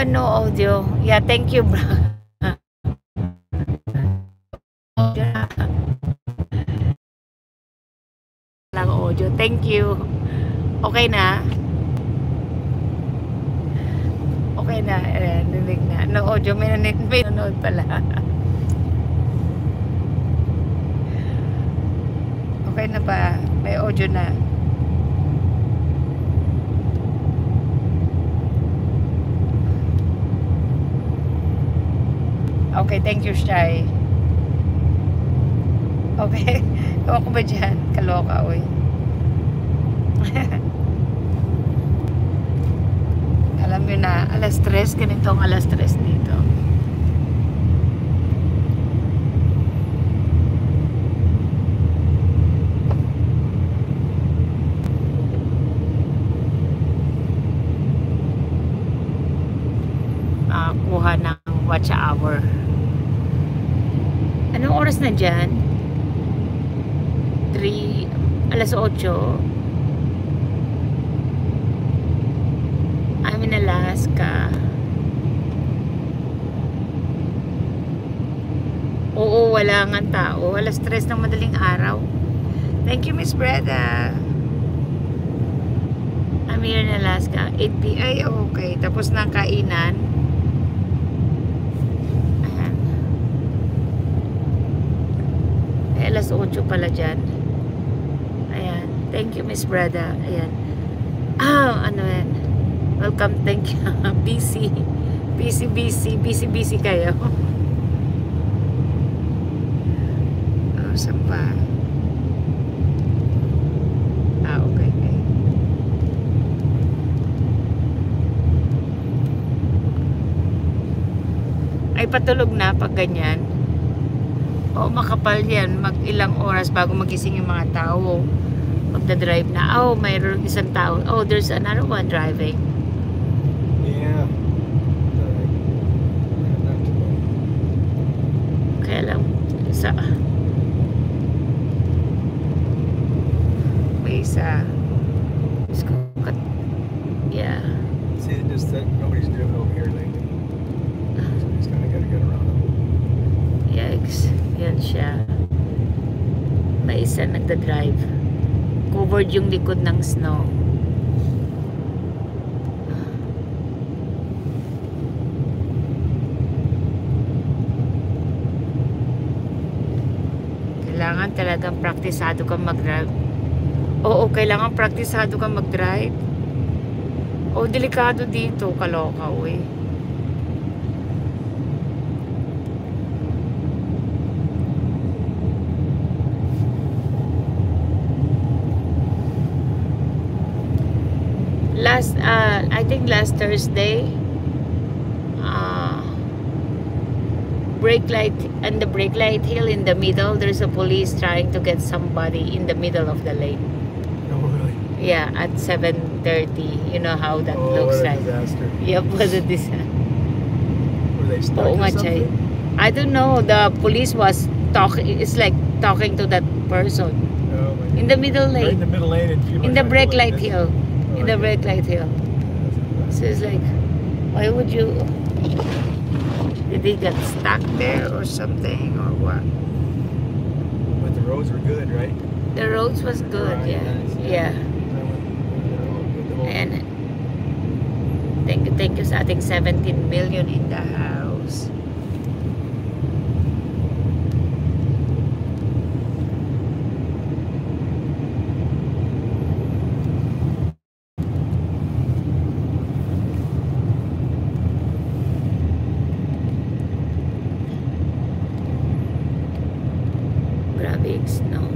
No audio. Yeah, thank you, bro. Lang audio. Thank you. Okay na? Okay na. Nilig na. No audio. May nanonood pala. Okay na ba? May audio na. Okay, thank you, Shai. Okay. Ewan ko ba dyan? Kaloka, oy. Alam nyo na, alas 3, ganitong alas 3 dito. Kuha ng watch hour. Anong oras na dyan? 3, alas 8. I'm in Alaska. Oo, wala nga tao. Alas 3 ng madaling araw. Thank you, Miss Breda. I'm here in Alaska. 8 p.m. Ay, okay. Tapos na ang kainan. Ayan. Ay, alas 8 pala dyan. Ayan. Thank you, Miss Breda. Ayan. Ano yan? Welcome, thank you. busy kayo. Saan pa? Okay. Ay, patulog na pag ganyan. O, makapal yan. Mag ilang oras bago magising yung mga tao. Magdadrive na. Mayroon isang tao. There's another one driving. Yeah. Kaya lang isa. May isa. Yeah. See, just that nobody's driven over here lately. So he's kind of got to get around them. Yikes. Yan siya. May isa nagda-drive. Covered yung likod ng snow. Kailangan talagang praktisado kang mag-drive. Oo, kailangan praktisado kang mag-drive. Delikado dito, kaloka, uy. I think last Thursday, brake light and the brake light hill in the middle, there's a police trying to get somebody in the middle of the lane. Oh, really? Yeah, at 7:30. You know how that looks what a like. disaster. Yep, was a disaster. Were they stuck or something? I don't know. The police was talking. It's like talking to that person Oh, my God. in the middle Right in lane, the middle lane. And people in are the trying to brake go like light this. hill, in the brake light hill. So it's like, why would you? Did they get stuck there or something or what? But the roads were good, right? The roads was good, Right, yeah, nice, yeah. And thank you sa ating 17 million in the house. Grabe yung snow.